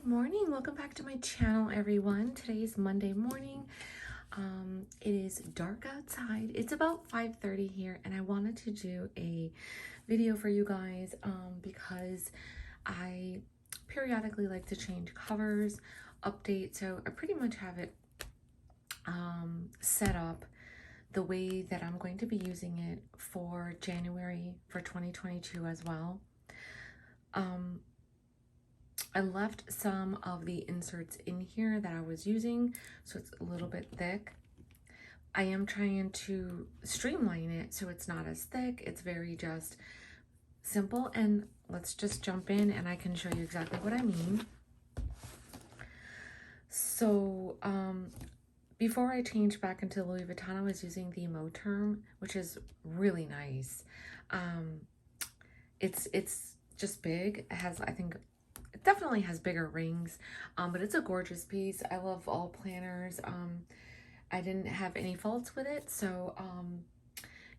Morning, welcome back to my channel, everyone. Today is Monday morning. It is dark outside. It's about 5:30 here, and I wanted to do a video for you guys because I periodically like to change covers, update, so I pretty much have it set up the way that I'm going to be using it for January for 2022 as well. I left some of the inserts in here that I was using, so it's a little bit thick. I am trying to streamline it so it's not as thick. It's very just simple, and let's just jump in and I can show you exactly what I mean. So before I changed back into Louis Vuitton, I was using the Moterm, which is really nice. It's just big. It has, I think, it definitely has bigger rings, but it's a gorgeous piece. I love all planners. I didn't have any faults with it, so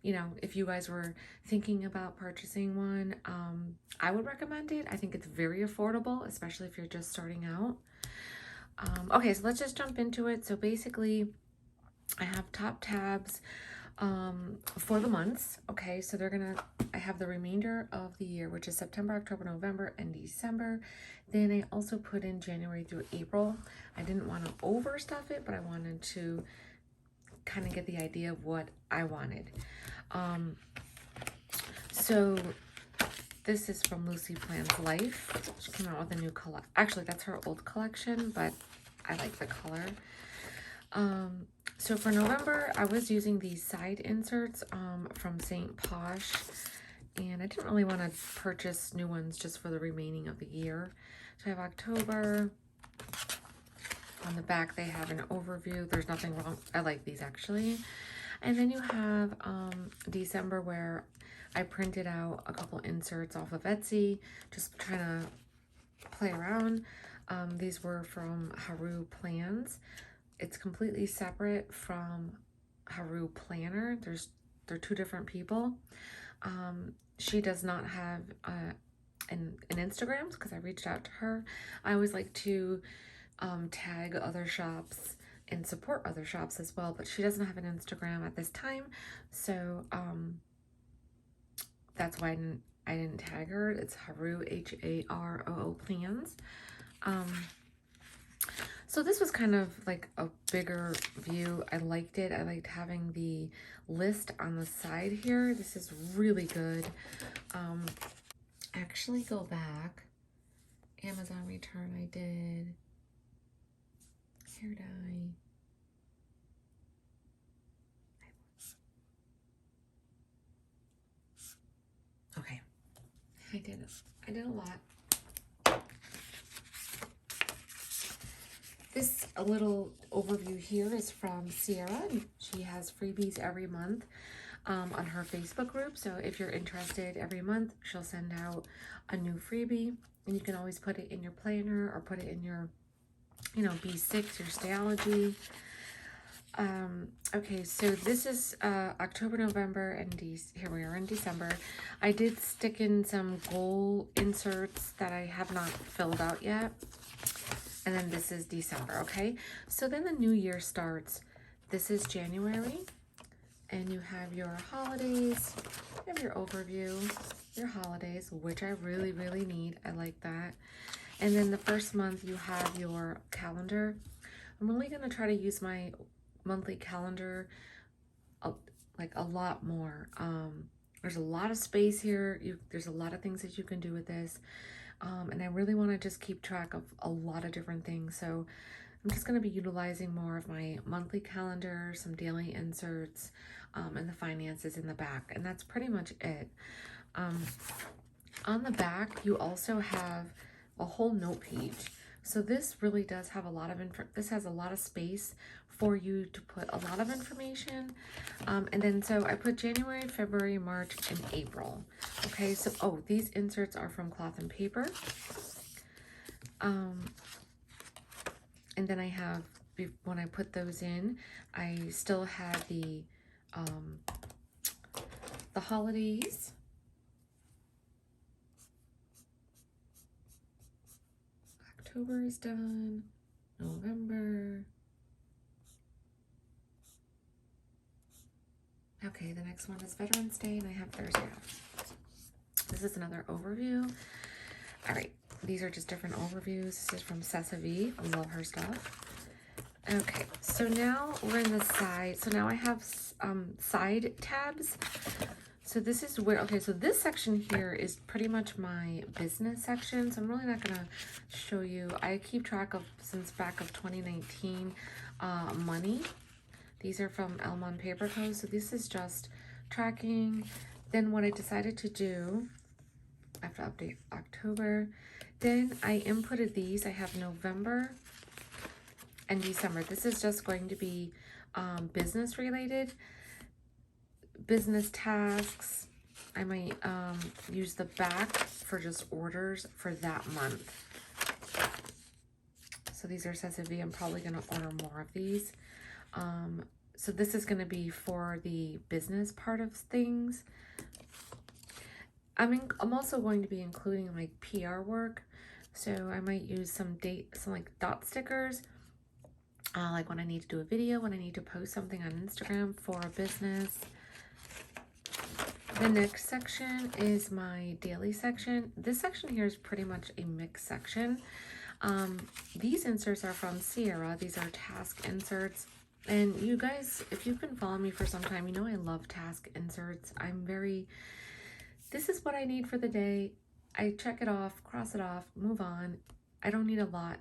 you know, if you guys were thinking about purchasing one, I would recommend it. I think it's very affordable, especially if you're just starting out. Okay, so let's just jump into it. So basically, I have top tabs for the months. Okay, so I have the remainder of the year, which is September, October, November, and December. Then I also put in January through April. I didn't want to overstuff it, but I wanted to kind of get the idea of what I wanted. So this is from Lucy Plans Life. She came out with a new collection. Actually, that's her old collection, but I like the color. So for November, I was using these side inserts from St. Posh, and I didn't really want to purchase new ones just for the remaining of the year. So I have October. On the back, they have an overview. There's nothing wrong. I like these, actually. And then you have December, where I printed out a couple inserts off of Etsy, just trying to play around. These were from Haru Plans. It's completely separate from Haru Planner. They're two different people. She does not have an Instagram because I reached out to her. I always like to tag other shops and support other shops as well, but she doesn't have an Instagram at this time, so that's why I didn't tag her. It's Haru, Haroo Plans. So this was kind of like a bigger view. I liked it. I liked having the list on the side here. This is really good. Actually, go back. Amazon return I did. Hair dye. Okay. I did a lot. This little overview here is from Sierra. She has freebies every month on her Facebook group. So if you're interested, every month she'll send out a new freebie, and you can always put it in your planner or put it in your, you know, B6, your Stayology. Okay, so this is October, November, and here we are in December. I did stick in some goal inserts that I have not filled out yet. And then this is December, okay? So then the new year starts. This is January, and you have your holidays, you have your overview, your holidays, which I really, really need. I like that. And then the first month, you have your calendar. I'm only going to try to use my monthly calendar like a lot more. There's a lot of space here. There's a lot of things that you can do with this. And I really want to just keep track of a lot of different things. So I'm just going to be utilizing more of my monthly calendar, some daily inserts, and the finances in the back. And that's pretty much it. On the back, you also have a whole note page. So this really does have a lot of this has a lot of space for you to put a lot of information. And then so I put January, February, March, and April. Okay, so these inserts are from Cloth and Paper. And then I have, when I put those in, I still had the holidays. October is done. November. Okay, the next one is Veterans Day, and I have Thursday off. This is another overview. All right, these are just different overviews. This is from Sessa V. I love her stuff. Okay, so now we're in the side. So now I have side tabs. So this is where, okay, so this section here is pretty much my business section. So I'm really not gonna show you. I keep track of, since back of 2019, money. These are from Elmon Paper Co. So this is just tracking. Then what I decided to do, I have to update October. Then I inputted these. I have November and December. This is just going to be business related, business tasks. I might use the back for just orders for that month. So these are Sessa V. I'm probably going to order more of these. So this is going to be for the business part of things. I'm also going to be including like PR work. So I might use some like dot stickers, like when I need to do a video, when I need to post something on Instagram for a business. The next section is my daily section. This section here is pretty much a mixed section. These inserts are from Sierra. These are task inserts. And you guys, if you've been following me for some time, you know I love task inserts. This is what I need for the day. I check it off, cross it off, move on. I don't need a lot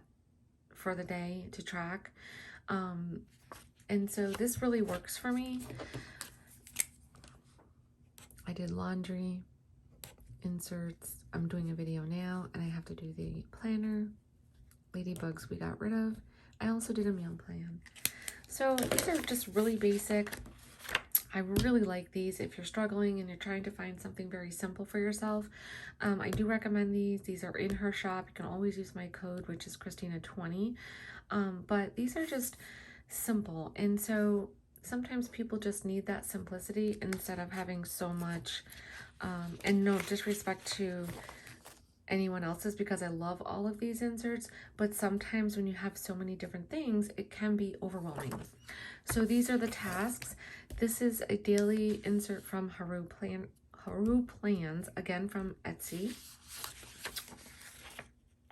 for the day to track. And so this really works for me. I did laundry, inserts. I'm doing a video now, and I have to do the planner. Ladybugs we got rid of. I also did a meal plan. So these are just really basic. I really like these. If you're struggling and you're trying to find something very simple for yourself, I do recommend these. These are in her shop. You can always use my code, which is Christina20. But these are just simple. And so sometimes people just need that simplicity instead of having so much, and no disrespect to anyone else's, because I love all of these inserts, but sometimes when you have so many different things, it can be overwhelming. So these are the tasks. This is a daily insert from Haru Plans, again from Etsy,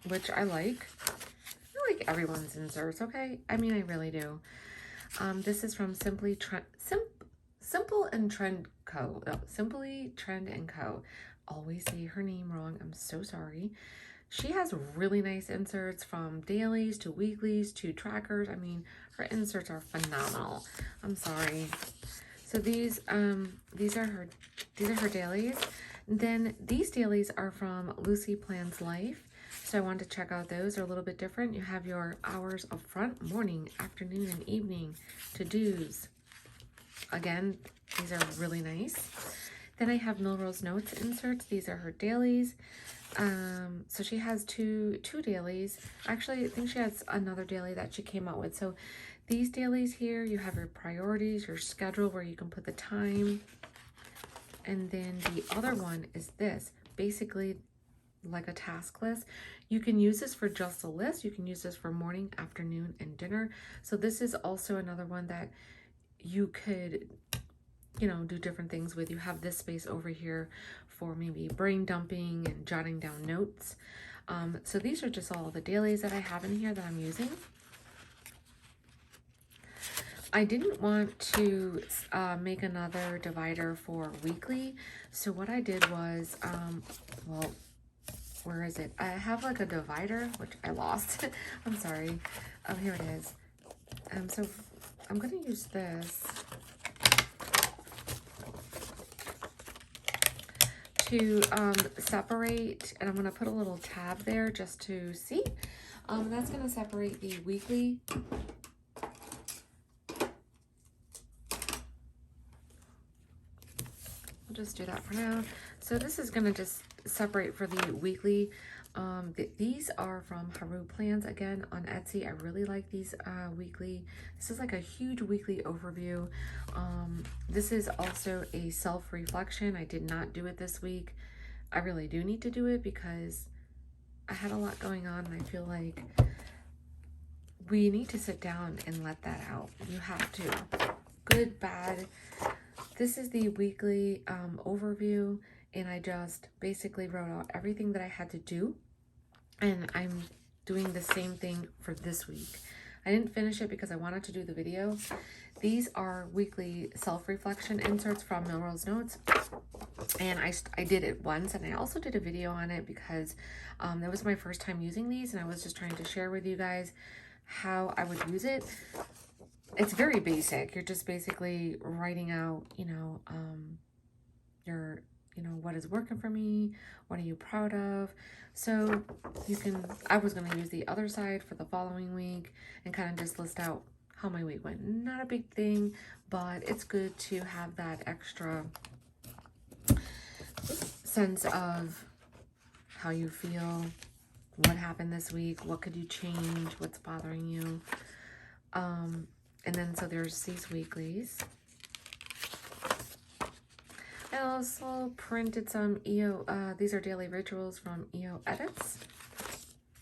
which I like. I like everyone's inserts, okay? I mean, I really do. This is from Simply Trend Co. Always say her name wrong. I'm so sorry. She has really nice inserts, from dailies to weeklies to trackers. I mean, her inserts are phenomenal. I'm sorry. So these are her dailies. Then these dailies are from Lucy Plans Life. So I wanted to check out those. They're a little bit different. You have your hours up front, morning, afternoon, and evening to-dos. Again, these are really nice. Then I have Milrose Notes inserts. These are her dailies. So she has two dailies. Actually, I think she has another daily that she came out with. So these dailies here, you have your priorities, your schedule where you can put the time. And then the other one is this, basically like a task list. You can use this for just a list. You can use this for morning, afternoon, and dinner. So this is also another one that you could, you know, do different things with. You have this space over here for maybe brain dumping and jotting down notes. So these are just all the dailies that I have in here that I'm using. I didn't want to make another divider for weekly. So what I did was, well, where is it? I have like a divider, which I lost. I'm sorry. Oh, here it is. So I'm going to use this to separate, and I'm going to put a little tab there just to see. That's going to separate the weekly just do that for now. So this is going to just separate for the weekly. These are from Haru Plans, again on Etsy. I really like these weekly. This is like a huge weekly overview. This is also a self-reflection. I did not do it this week. I really do need to do it because I had a lot going on, and I feel like we need to sit down and let that out. You have to. Good, bad. This is the weekly overview, and I just basically wrote out everything that I had to do, and I'm doing the same thing for this week. I didn't finish it because I wanted to do the video. These are weekly self-reflection inserts from Melrose Notes, and I did it once, and I also did a video on it because that was my first time using these, and I was just trying to share with you guys how I would use it. It's very basic. You're just basically writing out, your, what is working for me? What are you proud of? So you can, I was going to use the other side for the following week and kind of just list out how my week went. Not a big thing, but it's good to have that extra sense of how you feel, what happened this week, what could you change, what's bothering you. And then so there's these weeklies. I also printed some EO, these are daily rituals from EO Edits.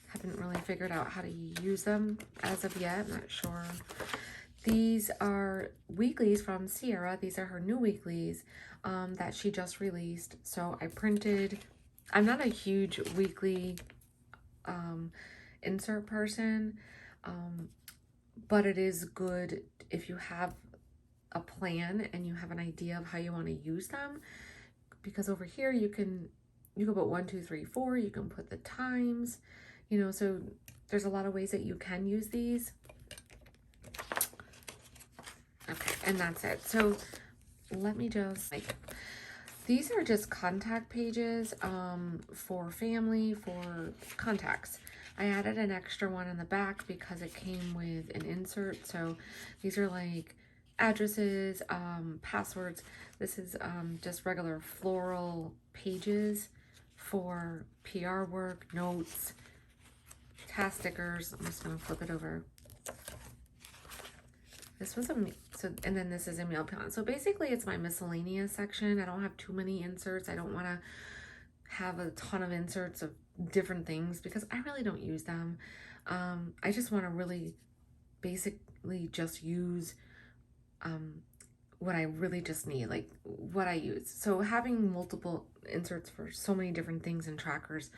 Haven't really figured out how to use them as of yet, I'm not sure. These are weeklies from Sierra. These are her new weeklies that she just released. So I printed, I'm not a huge weekly insert person, but it is good if you have a plan and you have an idea of how you want to use them, because over here you can put 1, 2, 3, 4, you can put the times, so there's a lot of ways that you can use these. Okay, and that's it. So let me just, these are just contact pages for family, for contacts. I added an extra one in the back because it came with an insert. So these are like addresses, passwords. This is just regular floral pages for PR work, notes, task stickers. I'm just gonna flip it over. This was and then this is a meal plan. So basically it's my miscellaneous section. I don't have too many inserts. I don't want to have a ton of inserts of different things because I really don't use them. I just want to really basically just use what I really just need, like what I use. So having multiple inserts for so many different things and trackers,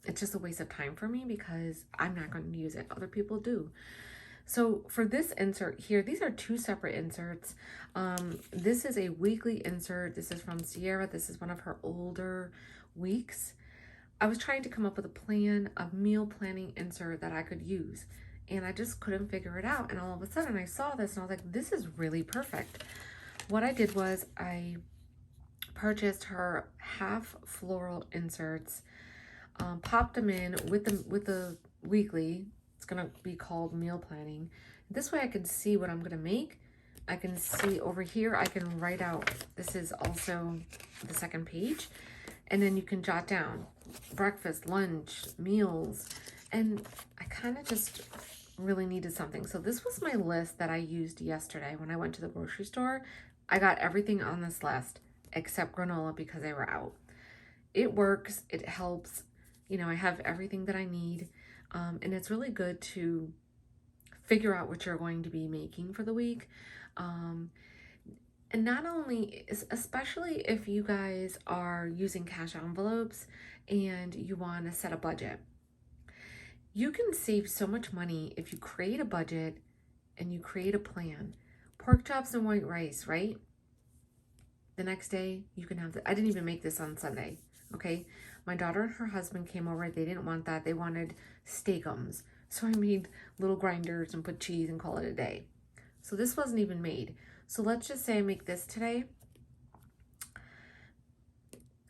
it's just a waste of time for me because I'm not going to use it. Other people do. So for this insert here, these are two separate inserts. This is a weekly insert. This is from Sierra. This is one of her older weeks. I was trying to come up with a plan, a meal planning insert that I could use, and I just couldn't figure it out. And all of a sudden I saw this and I was like, this is really perfect. What I did was I purchased her half floral inserts, popped them in with the weekly. It's gonna be called meal planning. This way I can see what I'm gonna make. I can see over here, I can write out, this is also the second page, and then you can jot down breakfast, lunch, meals, and I kind of just really needed something. So this was my list that I used yesterday when I went to the grocery store. I got everything on this list except granola because they were out. It works, it helps, I have everything that I need. And it's really good to figure out what you're going to be making for the week. And not only, especially if you guys are using cash envelopes and you want to set a budget, you can save so much money if you create a budget and you create a plan. Pork chops and white rice, right? The next day you can have I didn't even make this on Sunday, okay? My daughter and her husband came over. They didn't want that. They wanted steakums. So I made little grinders and put cheese and call it a day. So this wasn't even made. So let's just say I make this today.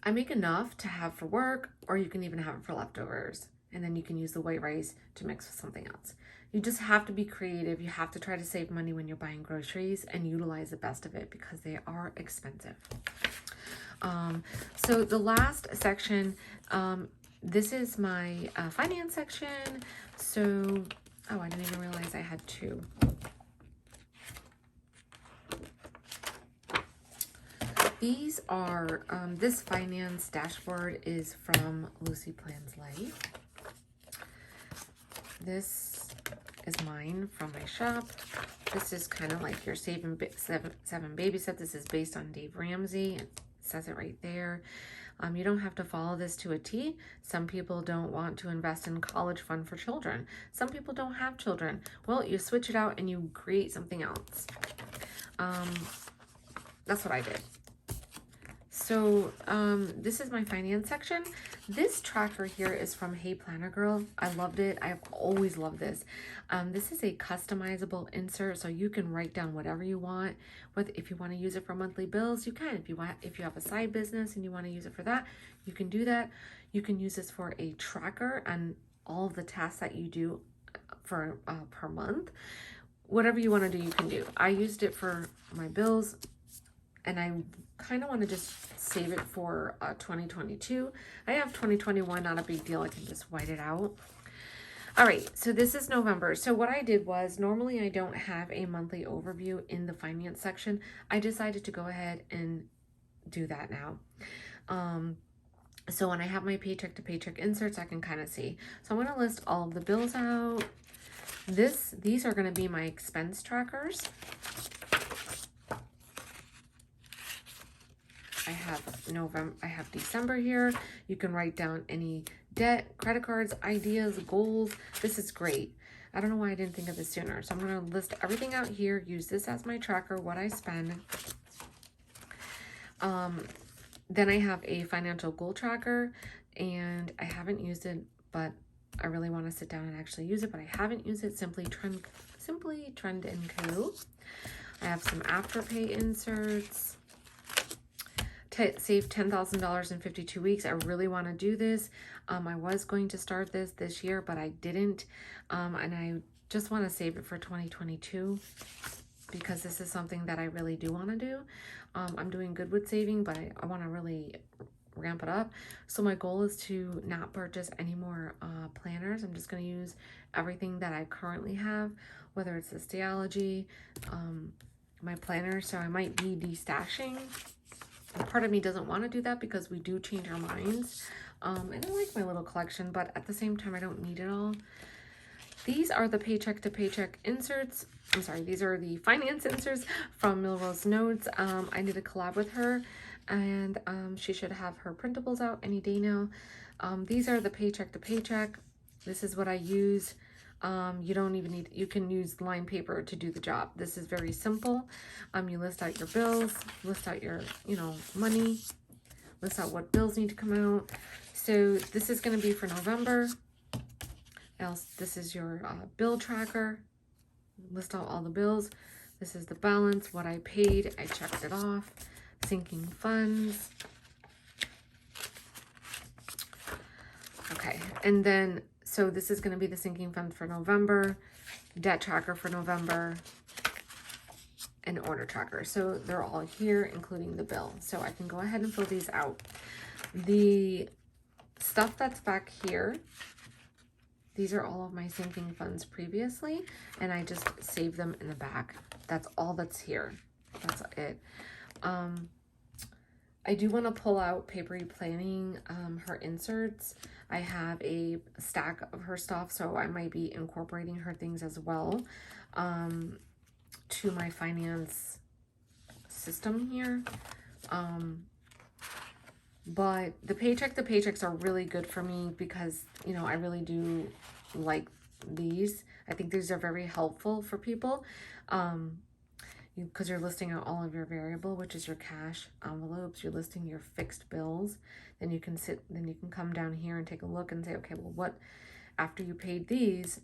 I make enough to have for work, or you can even have it for leftovers. And then you can use the white rice to mix with something else. You just have to be creative. You have to try to save money when you're buying groceries and utilize the best of it because they are expensive. So the last section, this is my finance section. So, oh, I didn't even realize I had two. These are, this finance dashboard is from Lucy Plans Life. This is mine from my shop. This is kind of like your seven baby steps. This is based on Dave Ramsey. It says it right there. You don't have to follow this to a T. Some people don't want to invest in college fund for children. Some people don't have children. Well, you switch it out and you create something else. That's what I did. So this is my finance section. This tracker here is from Hey Planner Girl. I loved it. I've always loved this. This is a customizable insert, so you can write down whatever you want. If you want to use it for monthly bills, you can. If you have a side business and you want to use it for that, you can do that. You can use this for a tracker and all of the tasks that you do for per month. Whatever you want to do, you can do. I used it for my bills, and I kind of want to just save it for 2022. I have 2021, not a big deal. I can just white it out. All right, so this is November. So what I did was, normally I don't have a monthly overview in the finance section. I decided to go ahead and do that now. So when I have my paycheck to paycheck inserts, I can kind of see. So I'm going to list all of the bills out. These are going to be my expense trackers. I have December here. You can write down any debt, credit cards, ideas, goals. This is great. I don't know why I didn't think of this sooner. So I'm going to list everything out here, use this as my tracker, what I spend. Then I have a financial goal tracker, and I haven't used it, but I really want to sit down and actually use it, but I haven't used it. Simply Trend and Co. I have some Afterpay inserts. Save $10,000 in 52 weeks. I really want to do this. I was going to start this year, but I didn't. And I just want to save it for 2022 because this is something that I really do want to do. I'm doing good with saving, but I want to really ramp it up. So my goal is to not purchase any more planners. I'm just going to use everything that I currently have, whether it's the Stayology, my planner. So I might be destashing. Part of me doesn't want to do that because we do change our minds. And I like my little collection, but at the same time, I don't need it all. These are the paycheck to paycheck inserts. I'm sorry, these are the finance inserts from Milrose Notes. I need to collab with her, and she should have her printables out any day now. These are the paycheck to paycheck. This is what I use. You don't even need, you can use line paper to do the job. This is very simple. You list out your bills, list out your, money, list out what bills need to come out. So this is going to be for November. This is your bill tracker. List out all the bills. This is the balance, what I paid. I checked it off. Sinking funds. Okay, and then so this is going to be the sinking fund for November, debt tracker for November, and order tracker. So they're all here, including the bill. So I can go ahead and fill these out. The stuff that's back here, these are all of my sinking funds previously, and I just save them in the back. That's all that's here. That's it. I do want to pull out Papery Planning, her inserts. I have a stack of her stuff, so I might be incorporating her things as well to my finance system here. But the paycheck to paychecks are really good for me because, I really do like these. I think these are very helpful for people. Because you're listing out all of your variable, which is your cash envelopes. You're listing your fixed bills. Then you can come down here and take a look and say, okay, well, what, after you paid these,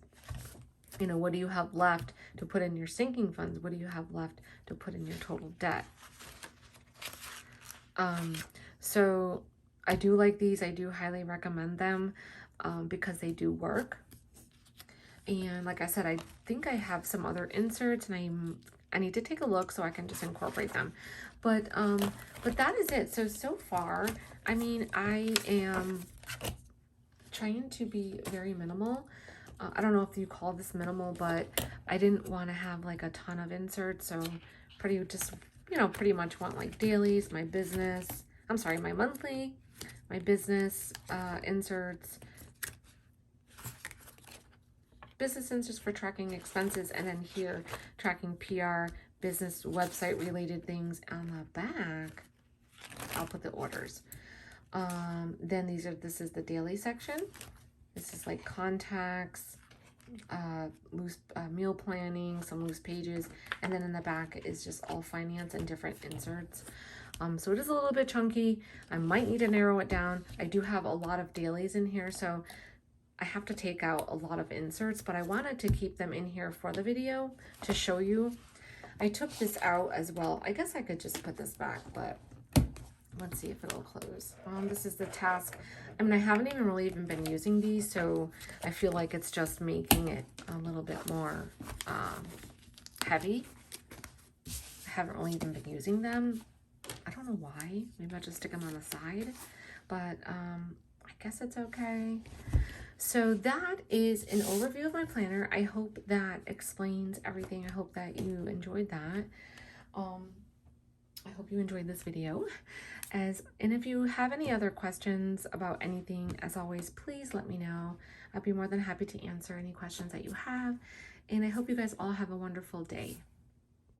what do you have left to put in your sinking funds? What do you have left to put in your total debt? So I do like these. I do highly recommend them because they do work. And like I said, I think I have some other inserts, and I need to take a look so I can just incorporate them. But that is it. So far, I am trying to be very minimal. I don't know if you call this minimal, but I didn't want to have like a ton of inserts. So just you know, pretty much want like dailies, my business, I'm sorry, my monthly, my business inserts, business inserts for tracking expenses, and then here tracking PR, business website related things. On the back, I'll put the orders. Then this is the daily section. This is like contacts, loose meal planning, some loose pages, and then in the back is just all finance and different inserts. So it is a little bit chunky. I might need to narrow it down. I do have a lot of dailies in here, so I have to take out a lot of inserts, but I wanted to keep them in here for the video to show you. I took this out as well. I guess I could just put this back, but let's see if it'll close. This is the task. I mean, I haven't even been using these, so I feel like it's just making it a little bit more heavy. I haven't really even been using them. I don't know why. Maybe I'll just stick them on the side, but I guess it's okay. So that is an overview of my planner. I hope that explains everything. I hope that you enjoyed that. I hope you enjoyed this video. And if you have any other questions about anything, as always, please let me know. I'd be more than happy to answer any questions that you have. And I hope you guys all have a wonderful day.